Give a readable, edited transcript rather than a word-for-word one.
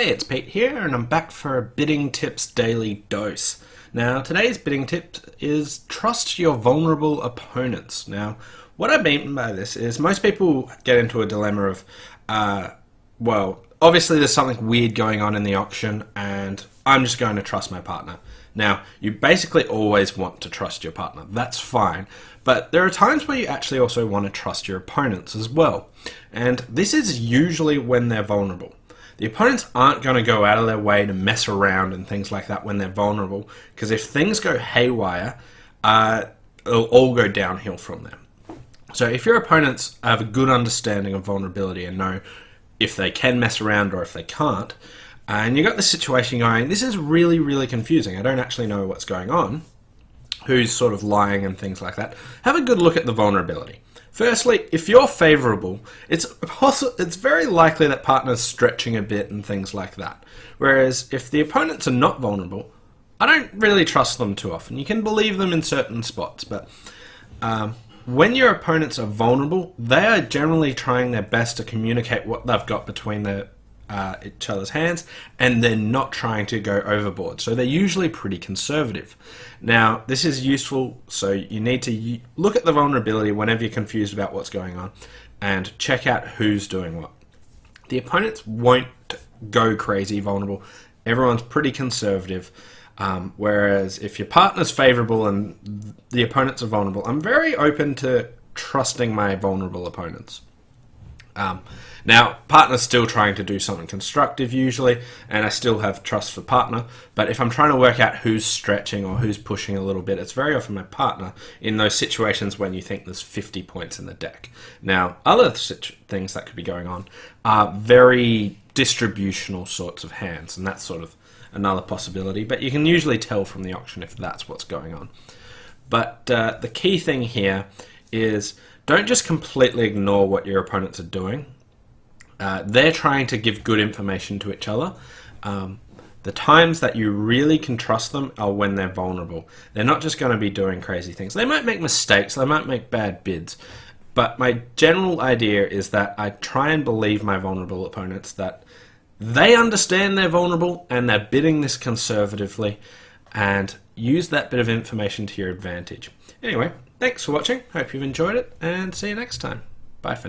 Hey, it's Pete here, and I'm back for a Bidding Tips Daily Dose. Now, today's bidding tip is trust your vulnerable opponents. Now, what I mean by this is most people get into a dilemma of, well, obviously there's something weird going on in the auction, and I'm just going to trust my partner. Now, you basically always want to trust your partner. That's fine. But there are times where you actually also want to trust your opponents as well. And this is usually when they're vulnerable. The opponents aren't going to go out of their way to mess around and things like that when they're vulnerable, because if things go haywire, it'll all go downhill from there. So if your opponents have a good understanding of vulnerability and know if they can mess around or if they can't, and you got this situation going, this is really, really confusing. I don't actually know what's going on, who's sort of lying and things like that. Have a good look at the vulnerability. Firstly, if you're favourable, it's very likely that partner's stretching a bit and things like that. Whereas if the opponents are not vulnerable, I don't really trust them too often. You can believe them in certain spots, but when your opponents are vulnerable, they are generally trying their best to communicate what they've got between each other's hands, and they're not trying to go overboard. So they're usually pretty conservative. Now, this is useful, so you need to look at the vulnerability whenever you're confused about what's going on and check out who's doing what. The opponents won't go crazy vulnerable. Everyone's pretty conservative. Whereas if your partner's favorable and the opponents are vulnerable, I'm very open to trusting my vulnerable opponents. Now, partner's still trying to do something constructive usually, and I still have trust for partner, but if I'm trying to work out who's stretching or who's pushing a little bit, it's very often my partner in those situations when you think there's 50 points in the deck. Now, other things that could be going on are very distributional sorts of hands, and that's sort of another possibility, but you can usually tell from the auction if that's what's going on. But the key thing here is don't just completely ignore what your opponents are doing. They're trying to give good information to each other. The times that you really can trust them are when they're vulnerable. They're not just going to be doing crazy things. They might make mistakes, they might make bad bids, but my general idea is that I try and believe my vulnerable opponents that they understand they're vulnerable and they're bidding this conservatively, and use that bit of information to your advantage. Anyway, thanks for watching. Hope you've enjoyed it, and see you next time. Bye for now.